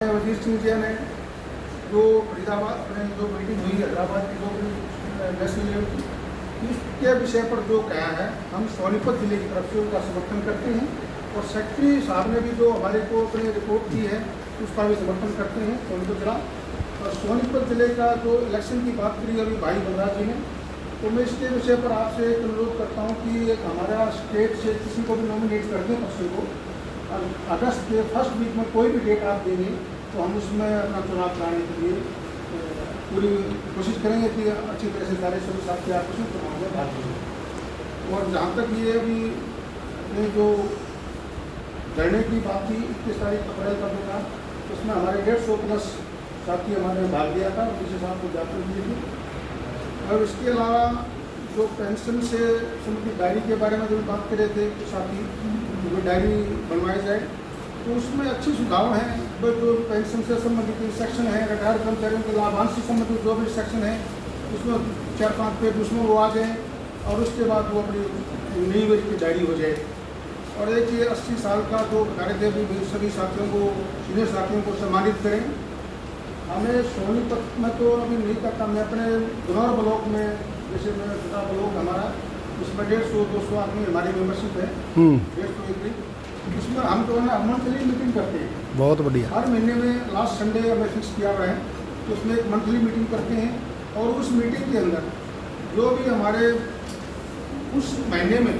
वजीर सिंह जी ने जो फरीदाबाद में जो मीटिंग हुई हैदराबाद की जो नेशनल लेवल की इसके विषय पर जो कहा है, हम सोनीपत जिले की तरफ से उनका समर्थन करते हैं और सेक्रेटरी साहब ने भी जो हमारे को अपने रिपोर्ट की है उसका भी समर्थन करते हैं सोनीपत जिला। और सोनीपत जिले का जो इलेक्शन की बात करी अभी भाई बलराज जी ने, तो मैं इसके विषय पर आपसे एक अनुरोध करता हूँ कि एक हमारा स्टेट से किसी को भी नॉमिनेट कर दें पर्सन को, अगस्त के फर्स्ट वीक में कोई भी डेट आप देंगे तो हम उसमें अपना चुनाव कराने के लिए पूरी कोशिश करेंगे कि अच्छी तरह से सारे सभी साथी आपस में चुनाव में भाग लेंगे। और जहाँ तक ये अभी अपने जो लड़ने की बात थी 21 तारीख अप्रैल का जो था, उसमें हमारे 150 प्लस साथी हमारे भाग लिया था, जिसे साहब को ज्ञापन दिए थे। और इसके अलावा जो पेंशन से संबंधित डायरी के बारे में जो बात कर रहे थे साथी, जो डायरी बनवाई जाए तो उसमें अच्छी सुझाव हैं। जो पेंशन से संबंधित सेक्शन है, रिटायर्ड कर्मचारियों के लाभांश से संबंधित जो भी सेक्शन है उसमें 4-5 पेज उसमें वो आ जाए और उसके बाद वो अपनी नई वर्ष की डायरी हो जाए। और एक ये 80 साल का जो कार्यदेव भी सभी साथियों को, सीनियर साथियों को सम्मानित करें। हमें सोनीपत में तो अभी नहीं करता, मैं अपने गुनौर ब्लॉक में, जैसे मैं छोटा ब्लॉक हमारा, उसमें 150-200 आदमी हमारी मेंबरशिप है, 150 उसमें हम तो ना मंथली मीटिंग करते हैं। बहुत बढ़िया। हर महीने में लास्ट संडे हमें फिक्स किया हुआ है तो उसमें एक मंथली मीटिंग करते हैं और उस मीटिंग के अंदर जो भी हमारे उस महीने में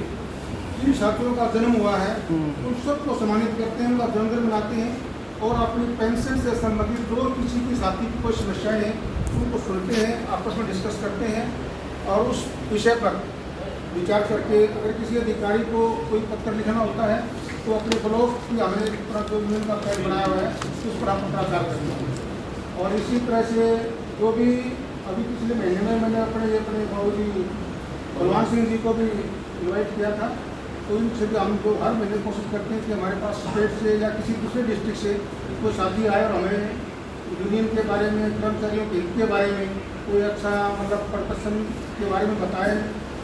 जिन साथियों का जन्म हुआ है उन सबको सम्मानित करते हैं, उनका जन्मदिन मनाते हैं और अपनी पेंशन से संबंधित जो किसी की साथी की कोई समस्याएँ हैं उनको सुनते हैं, आपस में डिस्कस करते हैं और उस विषय पर विचार करके अगर किसी अधिकारी को कोई पत्र लिखना होता है तो अपने ब्लॉक की हमें पूरा जो यूनियन का पैड बनाया हुआ है उस पर आप पत्राचार करते हैं। और इसी तरह से जो भी अभी पिछले महीने में मैंने अपने बाबू जी बलवान सिंह जी को भी इन्वाइट किया था, तो इनसे भी हम जो हर महीने कोशिश करते हैं कि हमारे पास स्टेट से या किसी दूसरे डिस्ट्रिक्ट से कोई साथी आए और हमें यूनियन के बारे में, कर्मचारियों के हित के बारे में कोई अच्छा प्रदर्शन के बारे में बताएं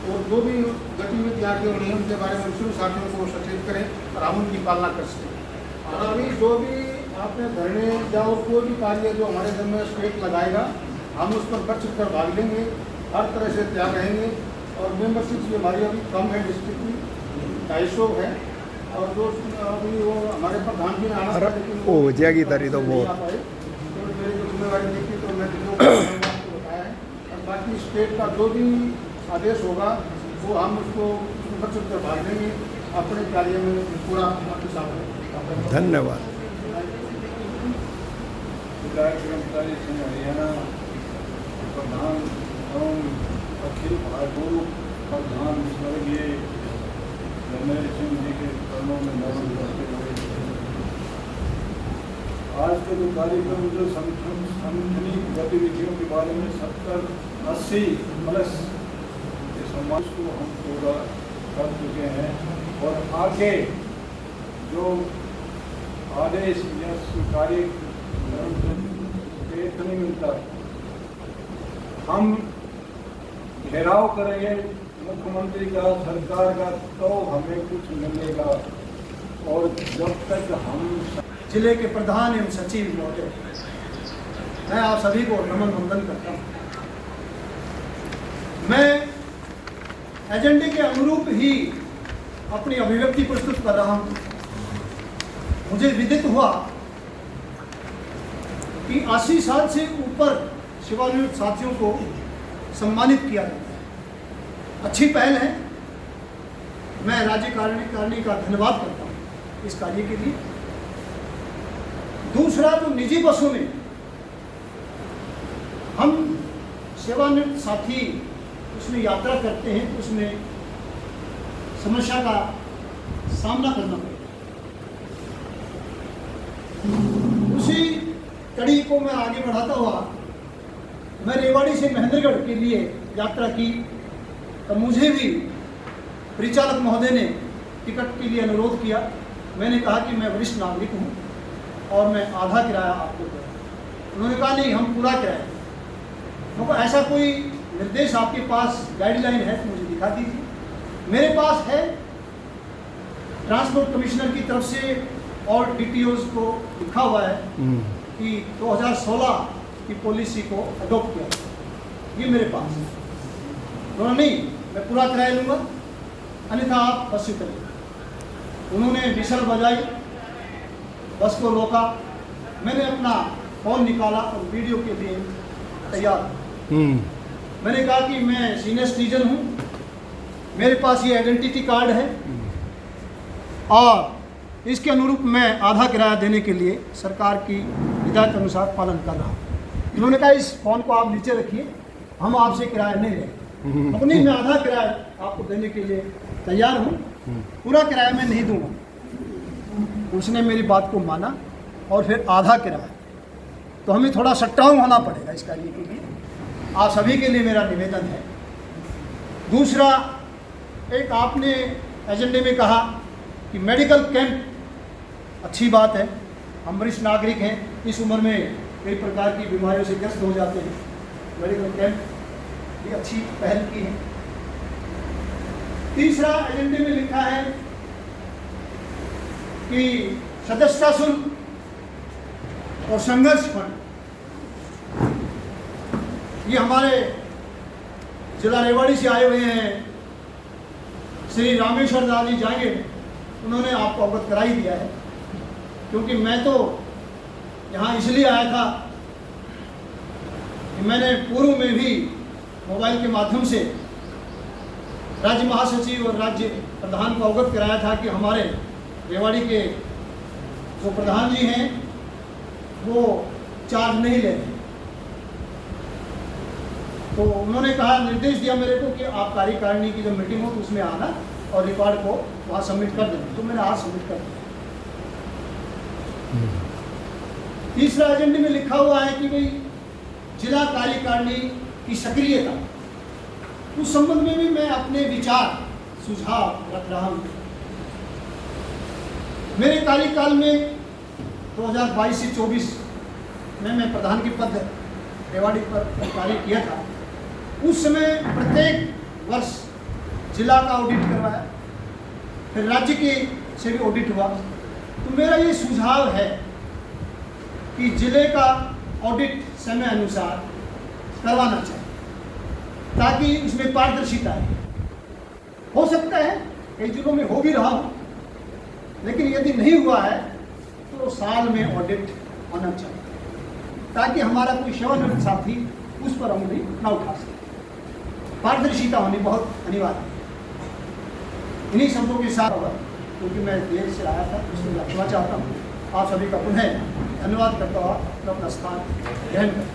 और जो भी गतिविधि आगे और नियम के बारे में सभी साथियों को सचेत करें और हम उनकी पालना कर सकें। और अभी जो भी आपने धरने या और कोई भी कार्य जो हमारे घर में स्टेट लगाएगा हम उस पर बढ़ चढ़ कर भाग लेंगे, हर तरह से तैयार रहेंगे। और मेंबरशिप भी हमारी अभी कम है, डिस्ट्रिक्ट की 250 है और जो अभी वो हमारे प्रधान जी ने आना था लेकिन वो जाएगी तारी तो वो मेरी जिम्मेवारी देखी तो मैं आपको बताया है। और बाकी स्टेट का जो भी आदेश होगा वो हम उसको सुरक्षित कर भाग देंगे, अपने कार्य में पूरा आपके साथ। धन्यवाद। कर्मचारी संघ हरियाणा प्रधान एवं अखिल भारतीय प्रधान स्वर्गीय रमेश सिंह जी के कर्मों में नमन करते हुए आज के जो कार्यक्रम जो संगठनिक गतिविधियों के बारे में 70-80 प्लस समाज को हम पूरा कर चुके हैं और आगे जो आदेश या स्वीकार्य नहीं मिलता हम घेराव करेंगे मुख्यमंत्री का, सरकार का, तो हमें कुछ मिलेगा। और जब तक हम जिले के प्रधान एवं सचिव महोदय, मैं आप सभी को नमन वंदन करता हूँ। मैं एजेंडे के अनुरूप ही अपनी अभिव्यक्ति प्रस्तुत कर रहा हूँ। मुझे विदित हुआ कि 80 साल से ऊपर सेवानिवृत्त साथियों को सम्मानित किया जाता है। अच्छी पहल है, मैं राज्य कार्यकारिणी का धन्यवाद करता हूँ इस कार्य के लिए। दूसरा, जो निजी बसों में हम सेवानिवृत्त साथी उसमें यात्रा करते हैं तो उसमें समस्या का सामना करना पड़ता है। उसी कड़ी को मैं आगे बढ़ाता हुआ मैं रेवाड़ी से महेंद्रगढ़ के लिए यात्रा की, तो मुझे भी परिचालक महोदय ने टिकट के लिए अनुरोध किया। मैंने कहा कि मैं वरिष्ठ नागरिक हूँ और मैं आधा किराया आपको दूँगा। उन्होंने कहा नहीं, हम पूरा किराया। मुझको ऐसा कोई निर्देश आपके पास गाइडलाइन है तो मुझे दिखा दीजिए। मेरे पास है, ट्रांसपोर्ट कमिश्नर की तरफ से और DTOs को लिखा हुआ है कि 2016 की पॉलिसी को अडॉप्ट किया, ये मेरे पास है। उन्होंने नहीं, मैं पूरा किराया लूँगा, अन्यथा आप बस से चलिए। उन्होंने विसल बजाई, बस को रोका, मैंने अपना फ़ोन निकाला और वीडियो के लिए तैयार। मैंने कहा कि मैं सीनियर सिटीजन हूँ, मेरे पास ये आइडेंटिटी कार्ड है और इसके अनुरूप मैं आधा किराया देने के लिए सरकार की हिदायत अनुसार पालन कर रहा हूँ। उन्होंने कहा इस फ़ोन को आप नीचे रखिए, हम आपसे किराया नहीं लेंगे। अब नहीं, मैं आधा किराया आपको देने के लिए तैयार हूँ, पूरा किराया मैं नहीं दूंगा। उसने मेरी बात को माना और फिर आधा किराया। तो हमें थोड़ा स्ट्रांग होना पड़ेगा इस कार्य के लिए, आप सभी के लिए मेरा निवेदन है। दूसरा, एक आपने एजेंडे में कहा कि मेडिकल कैंप, अच्छी बात है, हम वरिष्ठ नागरिक हैं, इस उम्र में कई प्रकार की बीमारियों से ग्रस्त हो जाते हैं, मेडिकल कैंप ये अच्छी पहल की है। तीसरा एजेंडे में लिखा है कि सदस्यता शुल्क और संघर्ष फंड, ये हमारे जिला रेवाड़ी से आए हुए हैं श्री रामेश्वर दास जी जाएंगे, उन्होंने आपको अवगत करा ही दिया है। क्योंकि मैं तो यहाँ इसलिए आया था कि मैंने पूर्व में भी मोबाइल के माध्यम से राज्य महासचिव और राज्य प्रधान को अवगत कराया था कि हमारे रेवाड़ी के जो प्रधान जी हैं वो चार्ज नहीं ले रहे। तो उन्होंने कहा, निर्देश दिया मेरे को कि आप कार्यकारिणी की जब मीटिंग हो तो उसमें आना और रिकॉर्ड को वहाँ सबमिट कर देना। तो मैंने आज सबमिट कर दिया। तीसरा एजेंडे में लिखा हुआ है कि भाई जिला कार्यकारिणी की सक्रियता, उस संबंध में भी मैं अपने विचार सुझाव रख रहा हूँ। मेरे कार्यकाल में 2022 से 24 में मैं प्रधान के पद रेवाड़ी पर कार्य किया था। उस समय प्रत्येक वर्ष जिला का ऑडिट करवाया, फिर राज्य के से भी ऑडिट हुआ। तो मेरा ये सुझाव है कि जिले का ऑडिट समय अनुसार करवाना चाहिए ताकि उसमें पारदर्शिता है। हो सकता है कई जिलों में हो भी रहा हो, लेकिन यदि नहीं हुआ है तो साल में ऑडिट होना चाहिए ताकि हमारा कोई सेवानिवृत्त साथी उस पर उंगली न उठा सके। पारदर्शिता होनी बहुत अनिवार्य है। इन्हीं शब्दों के साथ, क्योंकि मैं देर से आया था इसलिए क्षमा चाहता हूँ, आप सभी का पुनः धन्यवाद करता हुआ अपना स्थान ग्रहण करें।